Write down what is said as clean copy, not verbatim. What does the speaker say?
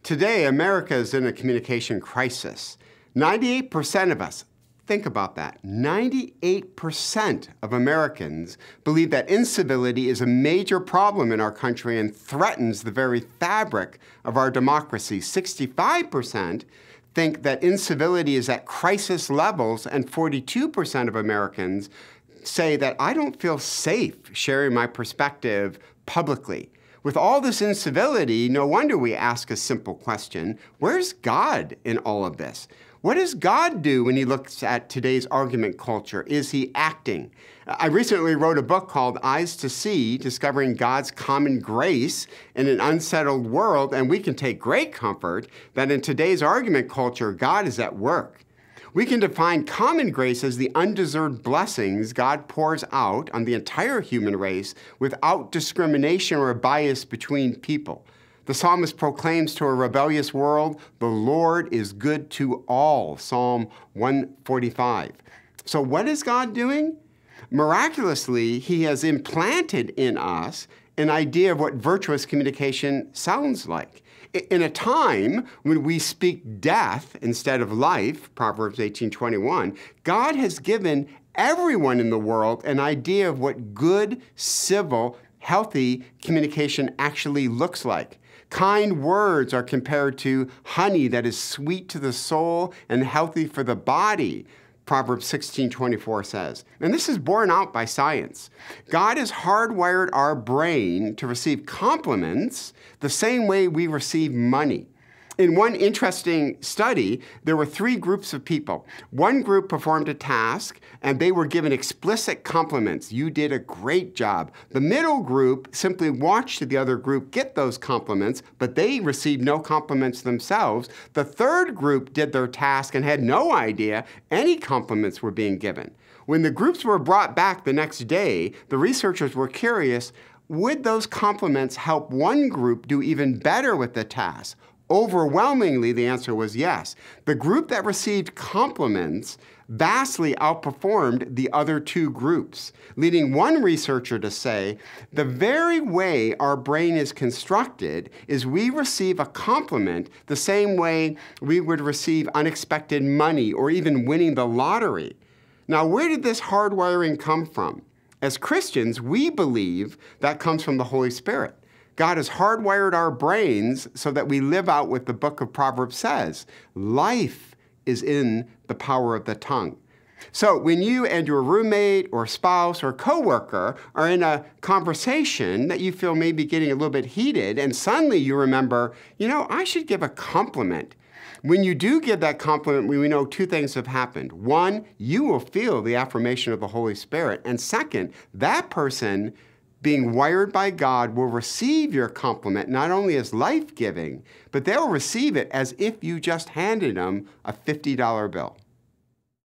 Today, America is in a communication crisis. 98% of us, think about that, 98% of Americans believe that incivility is a major problem in our country and threatens the very fabric of our democracy. 65% think that incivility is at crisis levels, and 42% of Americans say that I don't feel safe sharing my perspective publicly. With all this incivility, no wonder we ask a simple question: where's God in all of this? What does God do when he looks at today's argument culture? Is he acting? I recently wrote a book called Eyes to See, Discovering God's Common Grace in an Unsettled World, and we can take great comfort that in today's argument culture, God is at work. We can define common grace as the undeserved blessings God pours out on the entire human race without discrimination or bias between people. The psalmist proclaims to a rebellious world, "The Lord is good to all," Psalm 145. So what is God doing? Miraculously, he has implanted in us an idea of what virtuous communication sounds like. In a time when we speak death instead of life, Proverbs 18:21, God has given everyone in the world an idea of what good, civil, healthy communication actually looks like. Kind words are compared to honey that is sweet to the soul and healthy for the body, Proverbs 16:24 says. And this is borne out by science. God has hardwired our brain to receive compliments the same way we receive money. In one interesting study, there were 3 groups of people. One group performed a task, and they were given explicit compliments. "You did a great job." The middle group simply watched the other group get those compliments, but they received no compliments themselves. The third group did their task and had no idea any compliments were being given. When the groups were brought back the next day, the researchers were curious, would those compliments help one group do even better with the task? Overwhelmingly, the answer was yes. The group that received compliments vastly outperformed the other 2 groups, leading one researcher to say, the very way our brain is constructed is we receive a compliment the same way we would receive unexpected money or even winning the lottery. Now, where did this hardwiring come from? As Christians, we believe that comes from the Holy Spirit. God has hardwired our brains so that we live out what the book of Proverbs says. Life is in the power of the tongue. So when you and your roommate or spouse or coworker are in a conversation that you feel may be getting a little bit heated, and suddenly you remember, I should give a compliment. When you do give that compliment, we know 2 things have happened. One, you will feel the affirmation of the Holy Spirit. And second, that person being wired by God will receive your compliment not only as life-giving, but they'll receive it as if you just handed them a $50 bill.